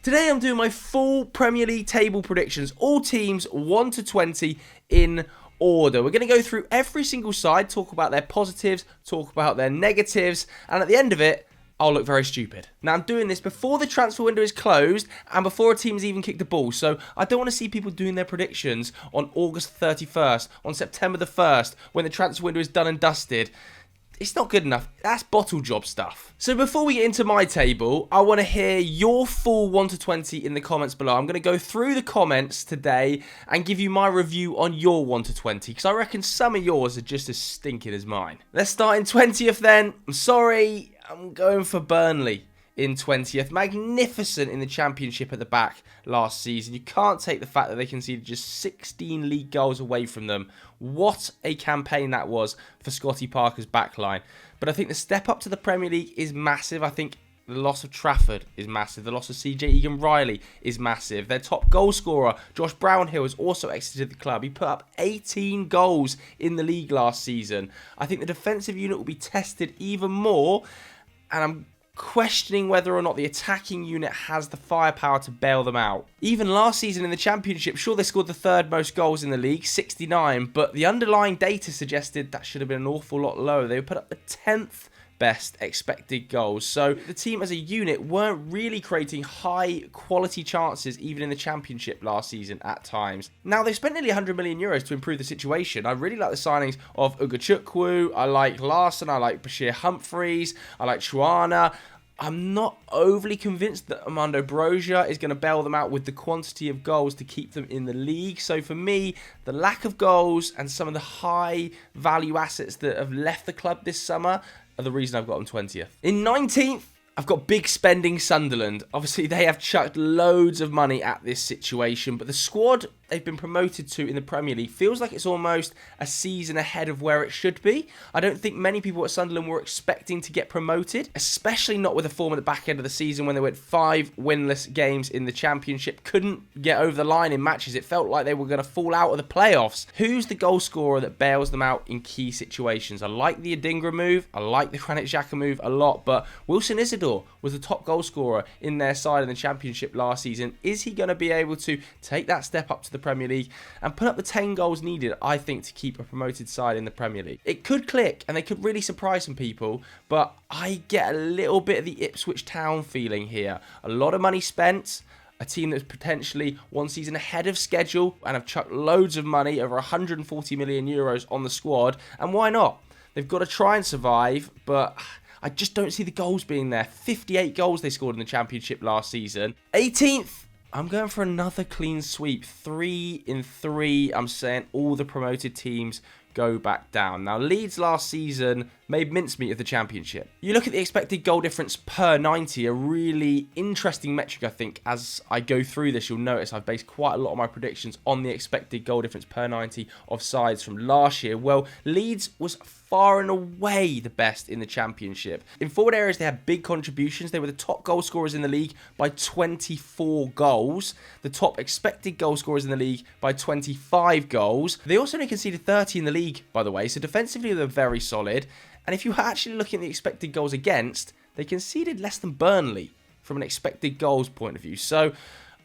Today I'm doing my full Premier League table predictions, all teams 1 to 20 in order. We're going to go through every single side, talk about their positives, talk about their negatives, and at the end of it, I'll look very stupid. Now, I'm doing this before the transfer window is closed and before a team has even kicked the ball, so I don't want to see people doing their predictions on August 31st, on September the 1st, when the transfer window is done and dusted. It's not good enough. That's bottle job stuff. So before we get into my table, I want to hear your full 1 to 20 in the comments below. I'm going to go through the comments today and give you my review on your 1 to 20, because I reckon some of yours are just as stinking as mine. Let's start in 20th then. I'm sorry, I'm going for Burnley in 20th. Magnificent in the Championship at the back last season. You can't take the fact that they conceded just 16 league goals away from them. What a campaign that was for Scotty Parker's backline. But I think the step up to the Premier League is massive. I think the loss of Trafford is massive. The loss of CJ Egan-Riley is massive. Their top goal scorer, Josh Brownhill, has also exited the club. He put up 18 goals in the league last season. I think the defensive unit will be tested even more, and I'm questioning whether or not the attacking unit has the firepower to bail them out. Even last season in the Championship, sure, they scored the third most goals in the league, 69, but the underlying data suggested that should have been an awful lot lower. They put up the 10th best expected goals. So the team as a unit weren't really creating high quality chances even in the Championship last season at times. Now, they've spent nearly 100 million euros to improve the situation. I really like the signings of Ugachukwu, I like Larson, I like Bashir Humphreys, I like Chuana. I'm not overly convinced that Armando Broja is going to bail them out with the quantity of goals to keep them in the league. So for me, the lack of goals and some of the high value assets that have left the club this summer are the reason I've got them 20th. In 19th, I've got big spending Sunderland. Obviously, they have chucked loads of money at this situation, but the squad they've been promoted to in the Premier League feels like it's almost a season ahead of where it should be. I don't think many people at Sunderland were expecting to get promoted, especially not with the form at the back end of the season when they went 5 winless games in the Championship, couldn't get over the line in matches. It felt like they were going to fall out of the playoffs. Who's the goal scorer that bails them out in key situations? I like the Adingra move, I like the Granit Xhaka move a lot, but Wilson Isidore was the top goal scorer in their side in the Championship last season. Is he going to be able to take that step up to the Premier League and put up the 10 goals needed, I think, to keep a promoted side in the Premier League? It could click and they could really surprise some people, but I get a little bit of the Ipswich Town feeling here. A lot of money spent, a team that's potentially one season ahead of schedule and have chucked loads of money, over 140 million euros on the squad, and why not? They've got to try and survive, but I just don't see the goals being there. 58 goals they scored in the Championship last season. 18th, I'm going for another clean sweep. 3 in 3. I'm saying all the promoted teams go back down. Now, Leeds last season made mincemeat of the Championship. You look at the expected goal difference per 90, a really interesting metric, I think. As I go through this, you'll notice I've based quite a lot of my predictions on the expected goal difference per 90 of sides from last year. Well, Leeds was far and away the best in the Championship. In forward areas, they had big contributions. They were the top goal scorers in the league by 24 goals. The top expected goal scorers in the league by 25 goals. They also only conceded 30 in the league, by the way, so defensively they're very solid. And if you were actually looking at the expected goals against, they conceded less than Burnley from an expected goals point of view. So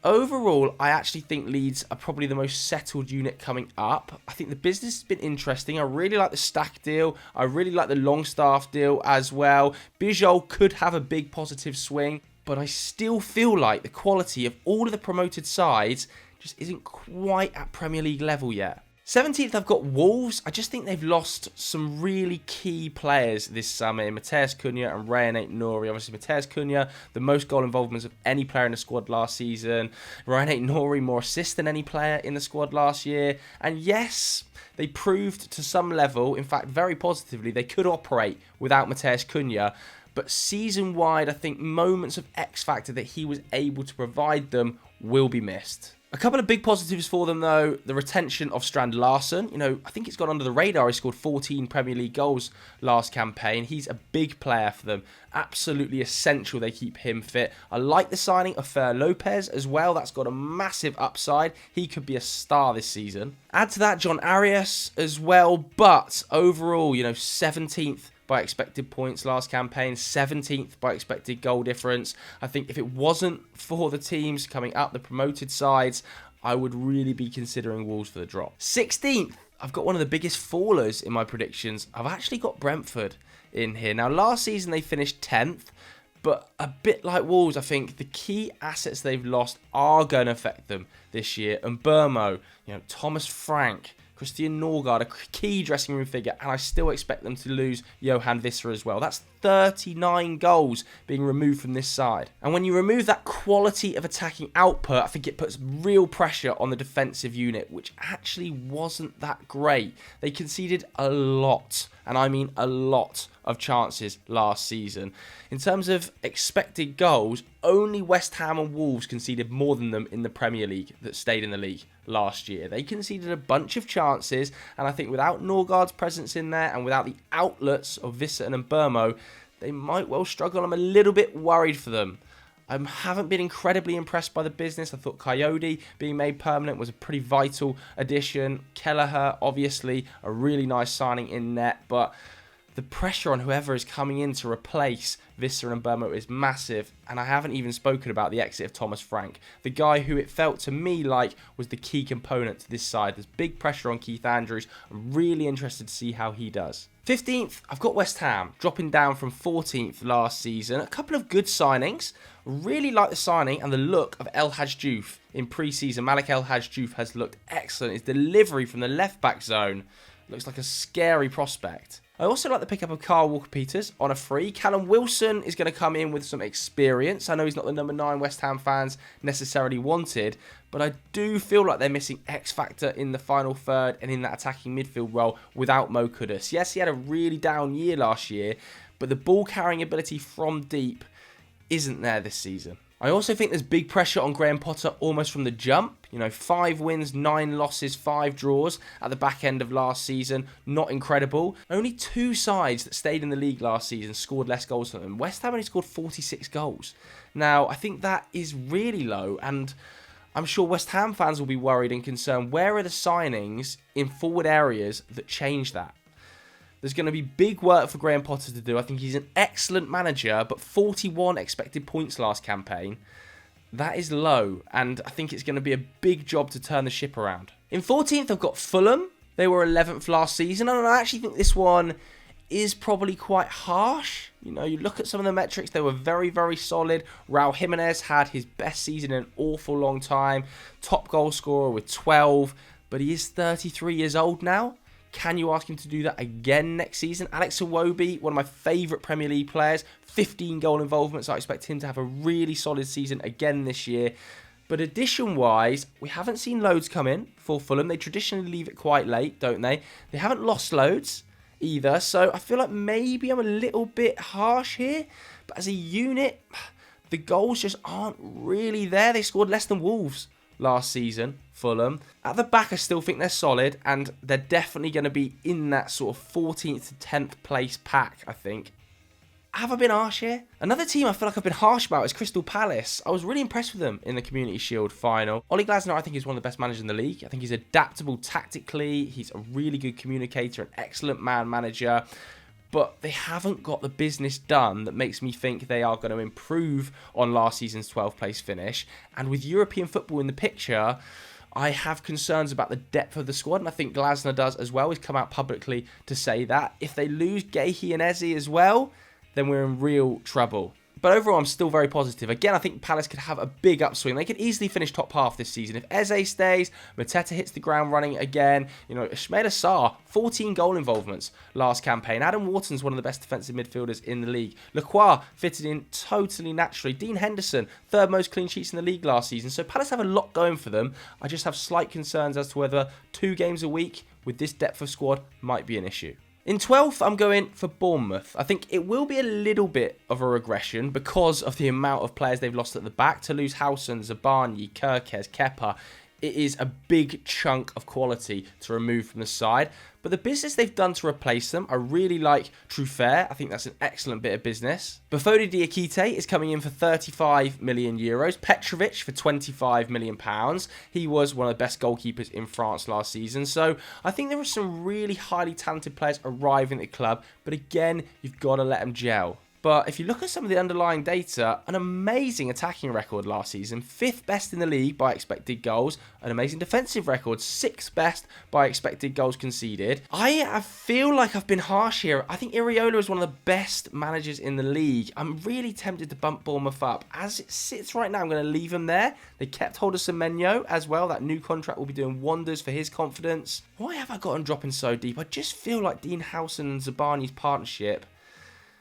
overall, I actually think Leeds are probably the most settled unit coming up. I think the business has been interesting. I really like the Stack deal. I really like the Longstaff deal as well. Bijol could have a big positive swing, but I still feel like the quality of all of the promoted sides just isn't quite at Premier League level yet. 17th, I've got Wolves. I just think they've lost some really key players this summer in Mateus Cunha and Ryan Aït-Nouri. Obviously, Mateus Cunha, the most goal involvements of any player in the squad last season. Ryan Aït-Nouri, more assists than any player in the squad last year. And yes, they proved to some level, in fact, very positively, they could operate without Mateus Cunha. But season-wide, I think moments of X-Factor that he was able to provide them will be missed. A couple of big positives for them, though. The retention of Strand Larsen. You know, I think it's gone under the radar. He scored 14 Premier League goals last campaign. He's a big player for them. Absolutely essential they keep him fit. I like the signing of Fer Lopez as well. That's got a massive upside. He could be a star this season. Add to that John Arias as well. But overall, you know, 17th by expected points last campaign, 17th by expected goal difference. I think if it wasn't for the teams coming up, the promoted sides, I would really be considering Wolves for the drop. 16th, I've got one of the biggest fallers in my predictions. I've actually got Brentford in here. Now, last season they finished 10th, but a bit like Wolves, I think the key assets they've lost are going to affect them this year. And Burmo, Thomas Frank, Christian Norgard, a key dressing room figure, and I still expect them to lose Johan Visser as well. That's 39 goals being removed from this side. And when you remove that quality of attacking output, I think it puts real pressure on the defensive unit, which actually wasn't that great. They conceded a lot, and I mean a lot, of chances last season. In terms of expected goals, only West Ham and Wolves conceded more than them in the Premier League that stayed in the league last year. They conceded a bunch of chances, and I think without Norgard's presence in there and without the outlets of Visser and Burmo, they might well struggle. I'm a little bit worried for them. I haven't been incredibly impressed by the business. I thought Coyote being made permanent was a pretty vital addition. Kelleher, obviously, a really nice signing in net, but the pressure on whoever is coming in to replace Visser and Burmo is massive, and I haven't even spoken about the exit of Thomas Frank, the guy who it felt to me like was the key component to this side. There's big pressure on Keith Andrews. I'm really interested to see how he does. 15th, I've got West Ham, dropping down from 14th last season. A couple of good signings. Really like the signing and the look of El Hadj Diouf in pre-season. Malik El Hadj Diouf has looked excellent. His delivery from the left-back zone looks like a scary prospect. I also like the pickup of Kyle Walker-Peters on a free. Callum Wilson is going to come in with some experience. I know he's not the number 9 West Ham fans necessarily wanted, but I do feel like they're missing X factor in the final third and in that attacking midfield role without Mo Kudus. Yes, he had a really down year last year, but the ball carrying ability from deep isn't there this season. I also think there's big pressure on Graham Potter almost from the jump. 5 wins, 9 losses, 5 draws at the back end of last season. Not incredible. Only 2 sides that stayed in the league last season scored less goals than them. West Ham only scored 46 goals. Now, I think that is really low, and I'm sure West Ham fans will be worried and concerned. Where are the signings in forward areas that change that? There's going to be big work for Graham Potter to do. I think he's an excellent manager, but 41 expected points last campaign, that is low, and I think it's going to be a big job to turn the ship around. In 14th, I've got Fulham. They were 11th last season, and I actually think this one is probably quite harsh. You look at some of the metrics, they were very, very solid. Raul Jimenez had his best season in an awful long time. Top goal scorer with 12, but he is 33 years old now. Can you ask him to do that again next season? Alex Iwobi, one of my favourite Premier League players, 15 goal involvements. I expect him to have a really solid season again this year. But addition-wise, we haven't seen loads come in for Fulham. They traditionally leave it quite late, don't they? They haven't lost loads either, so I feel like maybe I'm a little bit harsh here. But as a unit, the goals just aren't really there. They scored less than Wolves last season, Fulham. At the back, I still think they're solid, and they're definitely going to be in that sort of 14th to 10th place pack, I think. Have I been harsh here? Another team I feel like I've been harsh about is Crystal Palace. I was really impressed with them in the Community Shield final. Ole Glasner, I think, is one of the best managers in the league. I think he's adaptable tactically. He's a really good communicator, an excellent man manager. But they haven't got the business done that makes me think they are going to improve on last season's 12th place finish. And with European football in the picture, I have concerns about the depth of the squad, and I think Glasner does as well. He's come out publicly to say that. If they lose Gehi and Eze as well, then we're in real trouble. But overall, I'm still very positive. Again, I think Palace could have a big upswing. They could easily finish top half this season. If Eze stays, Mateta hits the ground running again. Ismaila Sarr, 14 goal involvements last campaign. Adam Wharton's one of the best defensive midfielders in the league. Lacroix fitted in totally naturally. Dean Henderson, 3rd most clean sheets in the league last season. So Palace have a lot going for them. I just have slight concerns as to whether 2 games a week with this depth of squad might be an issue. In 12th, I'm going for Bournemouth. I think it will be a little bit of a regression because of the amount of players they've lost at the back. To lose Howson, Zabani, Kirkes, Kepa it is a big chunk of quality to remove from the side. But the business they've done to replace them, I really like Truffert. I think that's an excellent bit of business. Bafodé Diakite is coming in for 35 million euros. Petrovic for 25 million pounds. He was one of the best goalkeepers in France last season. So I think there are some really highly talented players arriving at the club. But again, you've got to let them gel. But if you look at some of the underlying data, an amazing attacking record last season, 5th best in the league by expected goals, an amazing defensive record, 6th best by expected goals conceded. I feel like I've been harsh here. I think Iraola is one of the best managers in the league. I'm really tempted to bump Bournemouth up. As it sits right now, I'm going to leave them there. They kept hold of Semenyo as well. That new contract will be doing wonders for his confidence. Why have I got him dropping so deep? I just feel like Dean Howson and Zabani's partnership,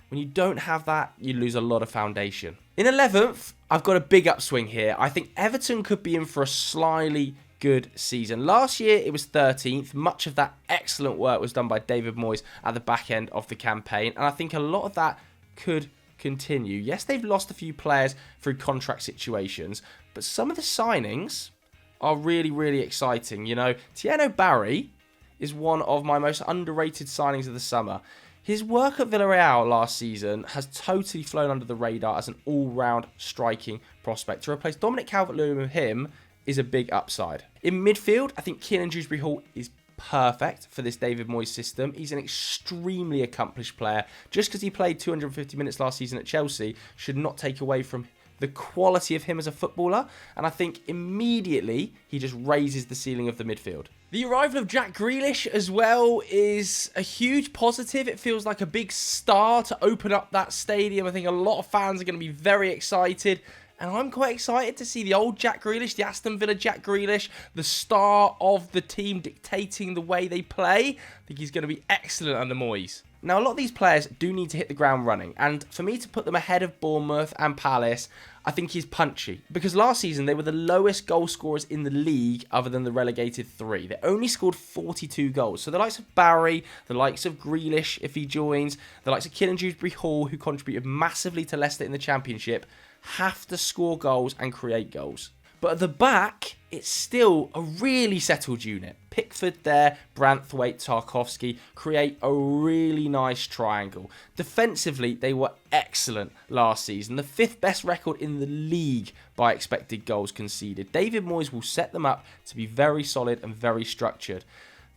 when you don't have that, you lose a lot of foundation. In 11th, I've got a big upswing here. I think Everton could be in for a slightly good season. Last year, it was 13th. Much of that excellent work was done by David Moyes at the back end of the campaign. And I think a lot of that could continue. Yes, they've lost a few players through contract situations, but some of the signings are really, really exciting. You know, Tieno Barry is one of my most underrated signings of the summer. His work at Villarreal last season has totally flown under the radar as an all-round striking prospect. To replace Dominic Calvert-Lewin with him is a big upside. In midfield, I think Kiernan Dewsbury-Hall is perfect for this David Moyes system. He's an extremely accomplished player. Just because he played 250 minutes last season at Chelsea should not take away from the quality of him as a footballer, and I think immediately he just raises the ceiling of the midfield. The arrival of Jack Grealish as well is a huge positive. It feels like a big star to open up that stadium. I think a lot of fans are going to be very excited, and I'm quite excited to see the old Jack Grealish, the Aston Villa Jack Grealish, the star of the team dictating the way they play. I think he's going to be excellent under Moyes. Now, a lot of these players do need to hit the ground running, and for me to put them ahead of Bournemouth and Palace, I think he's punchy. Because last season, they were the lowest goal scorers in the league other than the relegated 3. They only scored 42 goals. So the likes of Barry, the likes of Grealish, if he joins, the likes of Kiernan Dewsbury-Hall, who contributed massively to Leicester in the Championship, have to score goals and create goals. But at the back, it's still a really settled unit. Pickford there, Branthwaite, Tarkowski create a really nice triangle. Defensively, they were excellent last season. The 5th best record in the league by expected goals conceded. David Moyes will set them up to be very solid and very structured.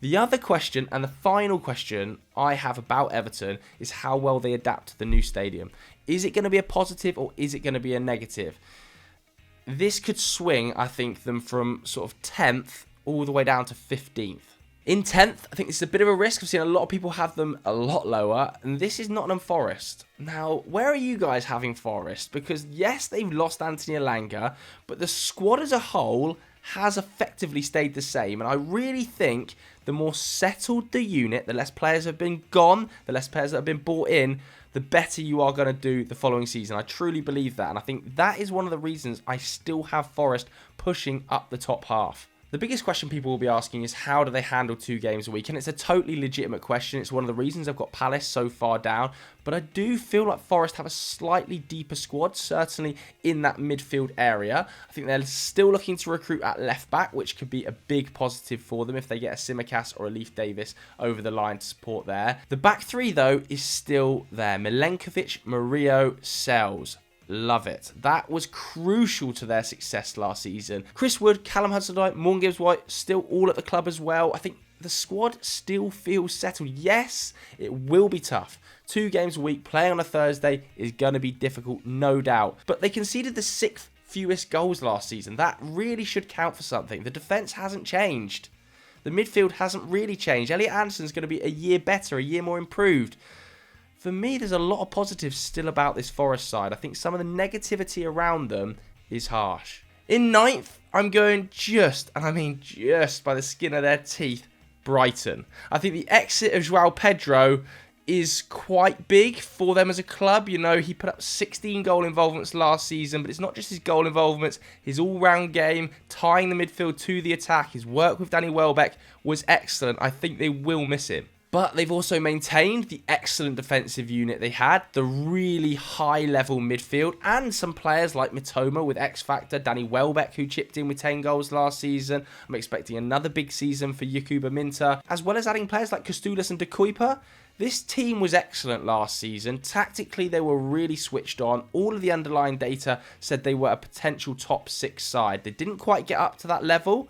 The other question, and the final question I have about Everton, is how well they adapt to the new stadium. Is it going to be a positive or is it going to be a negative? This could swing, I think, them from sort of 10th all the way down to 15th. In 10th, I think this is a bit of a risk. I've seen a lot of people have them a lot lower, and this is Nottingham Forest. Now, where are you guys having Forest? Because yes, they've lost Anthony Elanga, but the squad as a whole has effectively stayed the same, and I really think the more settled the unit, the less players have been gone, the less players that have been bought in, the better you are going to do the following season. I truly believe that, and I think that is one of the reasons I still have Forest pushing up the top half. The biggest question people will be asking is how do they handle 2 games a week? And it's a totally legitimate question. It's one of the reasons I've got Palace so far down. But I do feel like Forest have a slightly deeper squad, certainly in that midfield area. I think they're still looking to recruit at left back, which could be a big positive for them if they get a Tsimikas or a Leif Davis over the line to support there. The back 3, though, is still there. Milenkovic, Murillo, Sells. Love it. That was crucial to their success last season. Chris Wood, Callum Hudson-Odoi, Morgan Gibbs-White, still all at the club as well. I think the squad still feels settled. Yes, it will be tough. 2 games a week, playing on a Thursday is going to be difficult, no doubt. But they conceded the 6th fewest goals last season. That really should count for something. The defence hasn't changed. The midfield hasn't really changed. Elliot Anderson's going to be a year better, a year more improved. For me, there's a lot of positives still about this Forest side. I think some of the negativity around them is harsh. In 9th, I'm going just, and I mean just by the skin of their teeth, Brighton. I think the exit of João Pedro is quite big for them as a club. You know, he put up 16 goal involvements last season, but it's not just his goal involvements. His all-round game, tying the midfield to the attack, his work with Danny Welbeck was excellent. I think they will miss him. But they've also maintained the excellent defensive unit they had, the really high-level midfield, and some players like Mitoma with X Factor, Danny Welbeck, who chipped in with 10 goals last season. I'm expecting another big season for Yakuba Minta, as well as adding players like Kostulis and De Kuyper. This team was excellent last season. Tactically, they were really switched on. All of the underlying data said they were a potential top 6 side. They didn't quite get up to that level.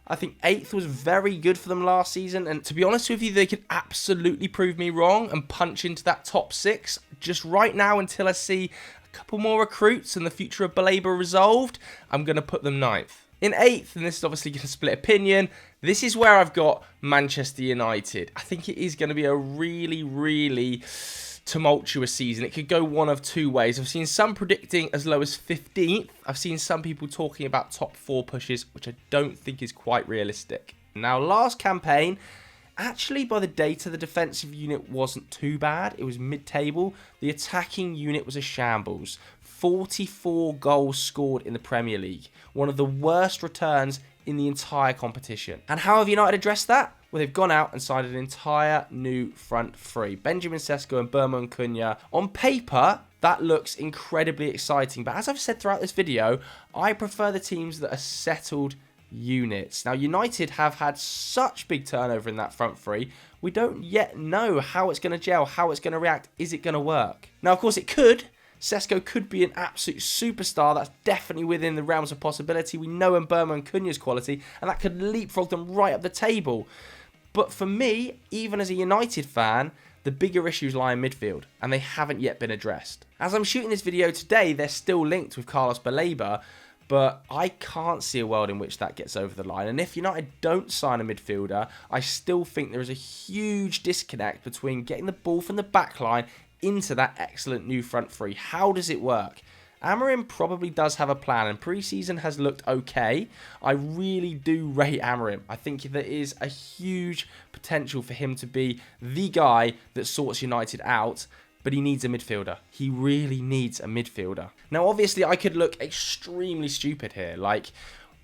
I think 8th was very good for them last season. And to be honest with you, they could absolutely prove me wrong and punch into that top 6. Just right now, until I see a couple more recruits and the future of Baleba resolved, I'm going to put them 9th. In 8th, and this is obviously going to split opinion, this is where I've got Manchester United. I think it is going to be a really, really tumultuous season. It could go one of two ways. I've seen some predicting as low as 15th. I've seen some people talking about top 4 pushes, which I don't think is quite realistic. Now, last campaign, actually by the data, the defensive unit wasn't too bad. It was mid-table. The attacking unit was a shambles. 44 goals scored in the Premier League. One of the worst returns in the entire competition. And how have United addressed that? Well, they've gone out and signed an entire new front three. Benjamin Sesko and Burma Cunha. On paper, that looks incredibly exciting. But as I've said throughout this video, I prefer the teams that are settled units. Now, United have had such big turnover in that front three. We don't yet know how it's going to gel, how it's going to react. Is it going to work? Now, of course, it could. Sesko could be an absolute superstar. That's definitely within the realms of possibility. We know Burma and Cunha's quality, and that could leapfrog them right up the table. But for me, even as a United fan, the bigger issues lie in midfield, and they haven't yet been addressed. As I'm shooting this video today, they're still linked with Carlos Baleba, but I can't see a world in which that gets over the line. And if United don't sign a midfielder, I still think there is a huge disconnect between getting the ball from the back line into that excellent new front three. How does it work? Amorim probably does have a plan, and pre-season has looked okay. I really do rate Amorim. I think there is a huge potential for him to be the guy that sorts United out, but he needs a midfielder. He really needs a midfielder. Now, obviously, I could look extremely stupid here, like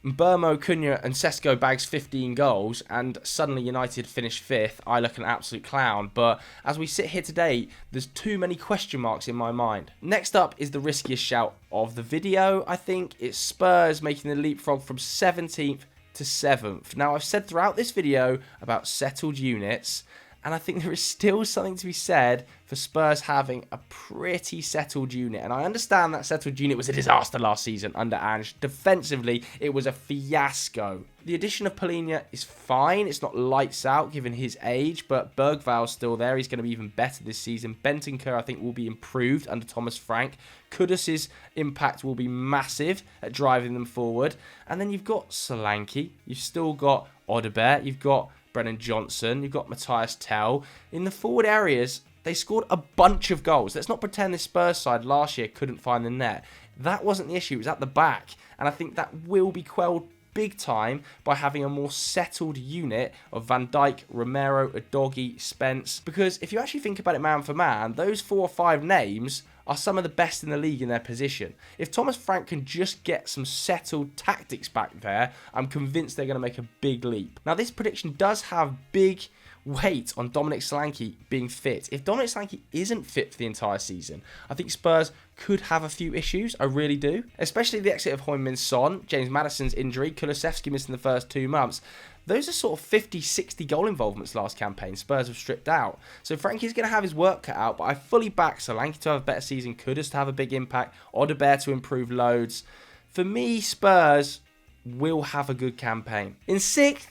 Burma, Cunha and Sesko bags 15 goals and suddenly United finish 5th. I look an absolute clown, but as we sit here today, there's too many question marks in my mind. Next up is the riskiest shout of the video, I think. It's Spurs making the leapfrog from 17th to 7th. Now, I've said throughout this video about settled units, and I think there is still something to be said for Spurs having a pretty settled unit. And I understand that settled unit was a disaster last season under Ange. Defensively, it was a fiasco. The addition of Palhinha is fine. It's not lights out given his age, but Bergval's still there. He's going to be even better this season. Bentancur, I think, will be improved under Thomas Frank. Kudus's impact will be massive at driving them forward. And then you've got Solanke. You've still got Odobert. You've got Brennan Johnson, you've got Matthias Tell. In the forward areas, they scored a bunch of goals. Let's not pretend this Spurs side last year couldn't find the net. That wasn't the issue, it was at the back. And I think that will be quelled big time by having a more settled unit of Van Dijk, Romero, Udogie, Spence. Because if you actually think about it man for man, those 4 or 5 names are some of the best in the league in their position. If Thomas Frank can just get some settled tactics back there, I'm convinced they're going to make a big leap. Now, this prediction does have big weight on Dominic Solanke being fit. If Dominic Solanke isn't fit for the entire season, I think Spurs could have a few issues. I really do. Especially the exit of Heung-min Son, James Maddison's injury, Kulusevski missing the first 2 months. Those are sort of 50, 60 goal involvements last campaign. Spurs have stripped out. So Frankie's going to have his work cut out, but I fully back Solanke to have a better season, Kudus to have a big impact, Odobert to improve loads. For me, Spurs will have a good campaign. In 6th,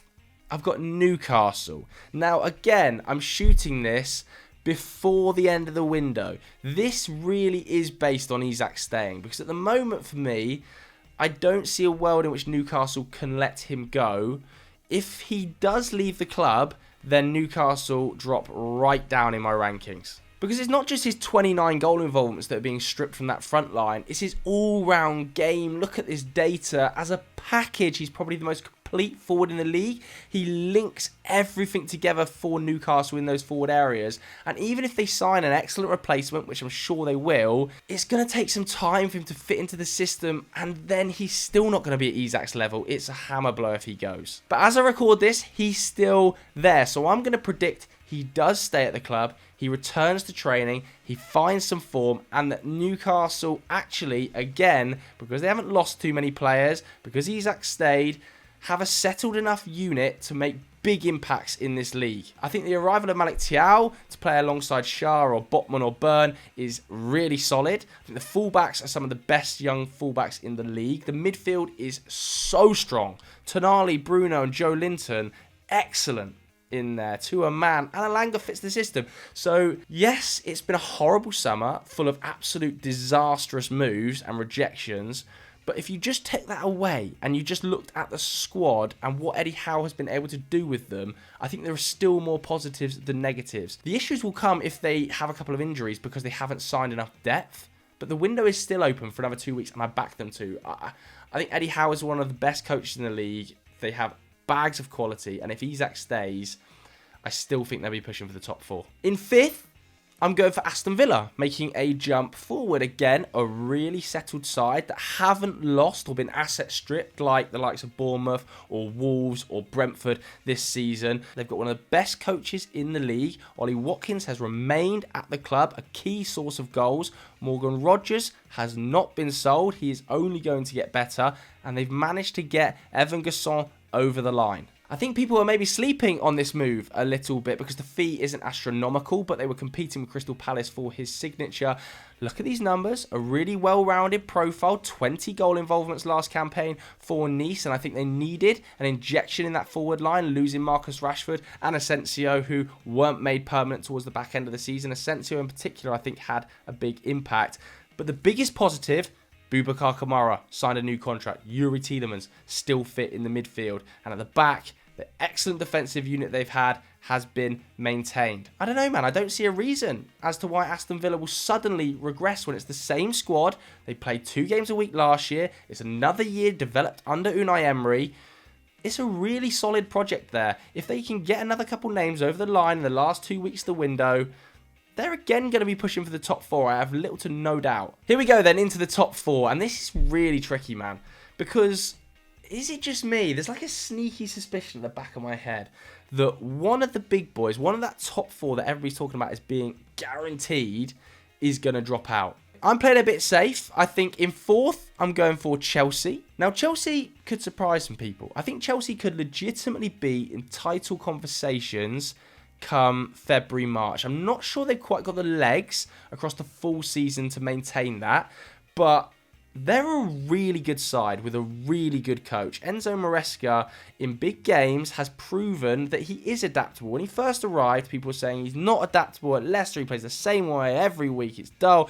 I've got Newcastle. Now, again, I'm shooting this before the end of the window. This really is based on Isak staying, because at the moment for me, I don't see a world in which Newcastle can let him go. If he does leave the club, then Newcastle drop right down in my rankings. Because it's not just his 29 goal involvements that are being stripped from that front line, it's his all-round game. Look at this data. As a package, he's probably the most complete forward in the league. He links everything together for Newcastle in those forward areas. And even if they sign an excellent replacement, which I'm sure they will, it's going to take some time for him to fit into the system. And then he's still not going to be at Isak's level. It's a hammer blow if he goes. But as I record this, he's still there. So I'm going to predict he does stay at the club, he returns to training, he finds some form, and that Newcastle actually, again, because they haven't lost too many players, because Isak stayed, have a settled enough unit to make big impacts in this league. I think the arrival of Malik Thiaw to play alongside Shah or Botman or Byrne is really solid. I think the fullbacks are some of the best young fullbacks in the league. The midfield is so strong. Tonali, Bruno and Joe Linton, excellent in there. To a man, and Alanga fits the system. So yes, it's been a horrible summer full of absolute disastrous moves and rejections. But if you just take that away and you just looked at the squad and what Eddie Howe has been able to do with them, I think there are still more positives than negatives. The issues will come if they have a couple of injuries because they haven't signed enough depth. But the window is still open for another 2 weeks, and I back them to. I think Eddie Howe is one of the best coaches in the league. They have bags of quality, and if Isak stays, I still think they'll be pushing for the top 4. In 5th, I'm going for Aston Villa, making a jump forward again. A really settled side that haven't lost or been asset stripped like the likes of Bournemouth or Wolves or Brentford this season. They've got one of the best coaches in the league. Ollie Watkins has remained at the club, a key source of goals. Morgan Rogers has not been sold. He is only going to get better. And they've managed to get Evan Gasson over the line. I think people are maybe sleeping on this move a little bit because the fee isn't astronomical, but they were competing with Crystal Palace for his signature. Look at these numbers, a really well-rounded profile, 20 goal involvements last campaign for Nice, and I think they needed an injection in that forward line, losing Marcus Rashford and Asensio, who weren't made permanent towards the back end of the season. Asensio in particular, I think, had a big impact. But the biggest positive, Boubacar Kamara signed a new contract. Yuri Tielemans still fit in the midfield. And at the back, the excellent defensive unit they've had has been maintained. I don't know, man. I don't see a reason as to why Aston Villa will suddenly regress when it's the same squad. They played 2 games a week last year. It's another year developed under Unai Emery. It's a really solid project there. If they can get another couple names over the line in the last 2 weeks of the window, they're again going to be pushing for the top 4. I have little to no doubt. Here we go then into the top 4. And this is really tricky, man. Because is it just me? There's like a sneaky suspicion at the back of my head that one of the big boys, one of that top 4 that everybody's talking about as being guaranteed, is going to drop out. I'm playing a bit safe. I think in 4th, I'm going for Chelsea. Now, Chelsea could surprise some people. I think Chelsea could legitimately be in title conversations come February, March. I'm not sure they've quite got the legs across the full season to maintain that, but they're a really good side with a really good coach. Enzo Maresca, in big games, has proven that he is adaptable. When he first arrived, people were saying he's not adaptable at Leicester. He plays the same way every week. It's dull.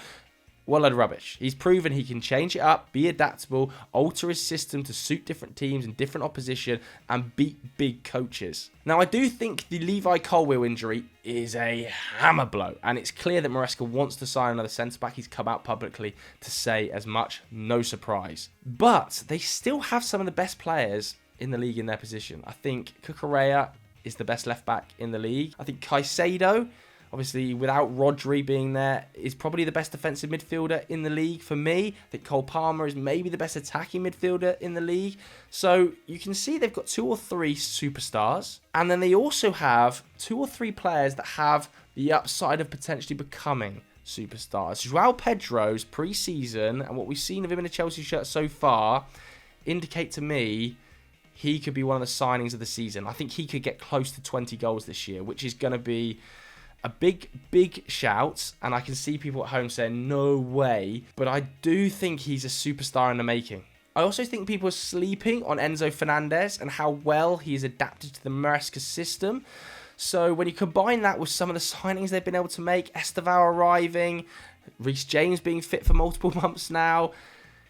Well, load of rubbish. He's proven he can change it up, be adaptable, alter his system to suit different teams and different opposition, and beat big coaches. Now, I do think the Levi Colwill injury is a hammer blow, and it's clear that Maresca wants to sign another centre-back. He's come out publicly to say as much. No surprise. But they still have some of the best players in the league in their position. I think Cucurella is the best left-back in the league. I think Caicedo, obviously, without Rodri being there, is probably the best defensive midfielder in the league for me. I think Cole Palmer is maybe the best attacking midfielder in the league. So you can see they've got 2 or 3 superstars. And then they also have 2 or 3 players that have the upside of potentially becoming superstars. João Pedro's pre-season and what we've seen of him in a Chelsea shirt so far indicate to me he could be one of the signings of the season. I think he could get close to 20 goals this year, which is going to be a big shout, and I can see people at home saying, no way, but I do think he's a superstar in the making. I also think people are sleeping on Enzo Fernandez and how well he's adapted to the Maresca system. So when you combine that with some of the signings they've been able to make, Estevao arriving, Reece James being fit for multiple months now,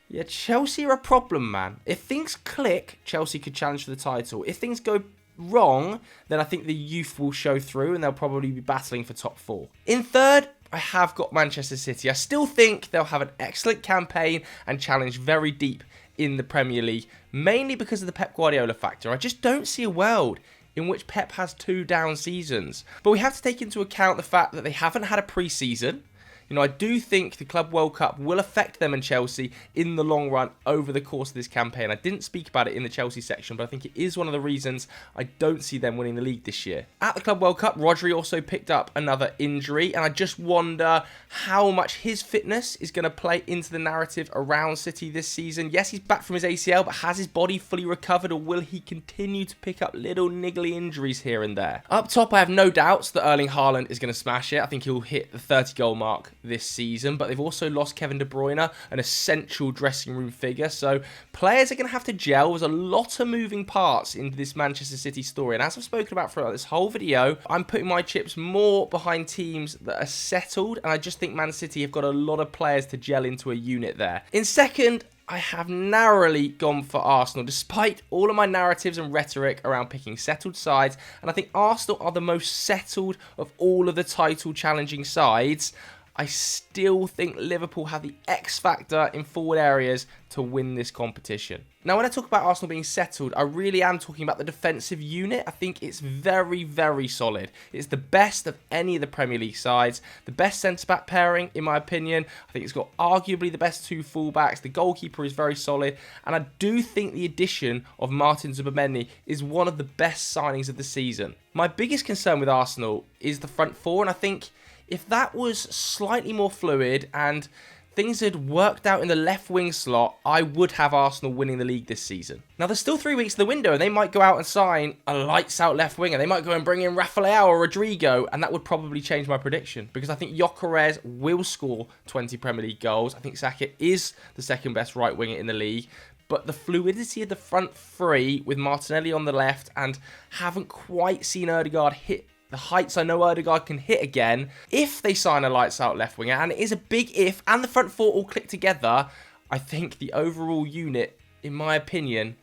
yeah, Chelsea are a problem, man. If things click, Chelsea could challenge for the title. If things go wrong, then I think the youth will show through and they'll probably be battling for top 4. In 3rd, I have got Manchester City. I still think they'll have an excellent campaign and challenge very deep in the Premier League, mainly because of the Pep Guardiola factor. I just don't see a world in which Pep has 2 down seasons. But we have to take into account the fact that they haven't had a pre-season. You know, I do think the Club World Cup will affect them and Chelsea in the long run over the course of this campaign. I didn't speak about it in the Chelsea section, but I think it is one of the reasons I don't see them winning the league this year. At the Club World Cup, Rodri also picked up another injury, and I just wonder how much his fitness is going to play into the narrative around City this season. Yes, he's back from his ACL, but has his body fully recovered, or will he continue to pick up little niggly injuries here and there? Up top, I have no doubts that Erling Haaland is going to smash it. I think he'll hit the 30-goal mark this season, but they've also lost Kevin De Bruyne, an essential dressing room figure, so players are going to have to gel. There's a lot of moving parts into this Manchester City story, and as I've spoken about throughout this whole video, I'm putting my chips more behind teams that are settled, and I just think Man City have got a lot of players to gel into a unit there. In second, I have narrowly gone for Arsenal, despite all of my narratives and rhetoric around picking settled sides, and I think Arsenal are the most settled of all of the title challenging sides. I still think Liverpool have the X factor in forward areas to win this competition. Now, when I talk about Arsenal being settled, I really am talking about the defensive unit. I think it's very, very solid. It's the best of any of the Premier League sides. The best centre-back pairing, in my opinion. I think it's got arguably the best two fullbacks. The goalkeeper is very solid. And I do think the addition of Martin Zubimendi is one of the best signings of the season. My biggest concern with Arsenal is the front four, and I think if that was slightly more fluid and things had worked out in the left wing slot, I would have Arsenal winning the league this season. Now, there's still 3 weeks to the window, and they might go out and sign a lights-out left winger. They might go and bring in Rafael or Rodrigo, and that would probably change my prediction, because I think Gyökeres will score 20 Premier League goals. I think Saka is the second best right winger in the league. But the fluidity of the front three with Martinelli on the left, and haven't quite seen Ødegaard hit the heights I know Ødegaard can hit again. If they sign a lights-out left winger, and it is a big if, and the front four all click together, I think the overall unit, in my opinion,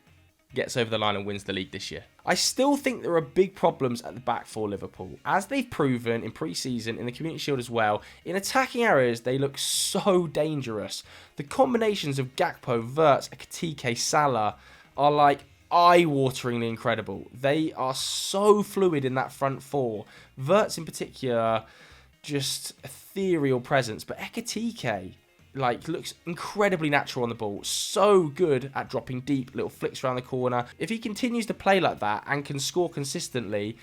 gets over the line and wins the league this year. I still think there are big problems at the back for Liverpool. As they've proven in pre-season, in the Community Shield as well, in attacking areas, they look so dangerous. The combinations of Gakpo, Wirtz, Ekitike, Salah are like eye-wateringly incredible. They are so fluid in that front four. Wirtz in particular, just ethereal presence, but Ekitike looks incredibly natural on the ball. So good at dropping deep, little flicks around the corner. If he continues to play like that and can score consistently,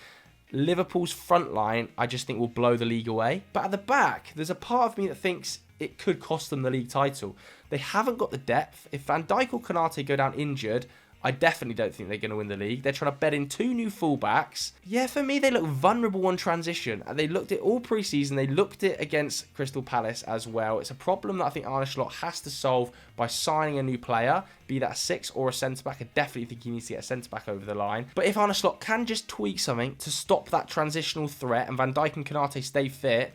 Liverpool's front line, I just think, will blow the league away. But at the back, there's a part of me that thinks it could cost them the league title. They haven't got the depth. If Van Dijk or Konate go down injured, I definitely don't think they're going to win the league. They're trying to bed in 2 new fullbacks. Yeah, for me, they look vulnerable on transition. And they looked it all pre-season. They looked it against Crystal Palace as well. It's a problem that I think Arne Slot has to solve by signing a new player, be that a 6 or a centre-back. I definitely think he needs to get a centre-back over the line. But if Arne Slot can just tweak something to stop that transitional threat and Van Dijk and Konate stay fit,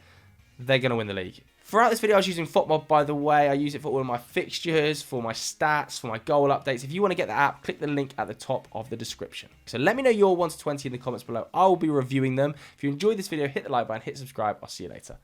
they're going to win the league. Throughout this video, I was using FotMob, by the way. I use it for all of my fixtures, for my stats, for my goal updates. If you want to get the app, click the link at the top of the description. So let me know your 1 to 20 in the comments below. I will be reviewing them. If you enjoyed this video, hit the like button, hit subscribe. I'll see you later.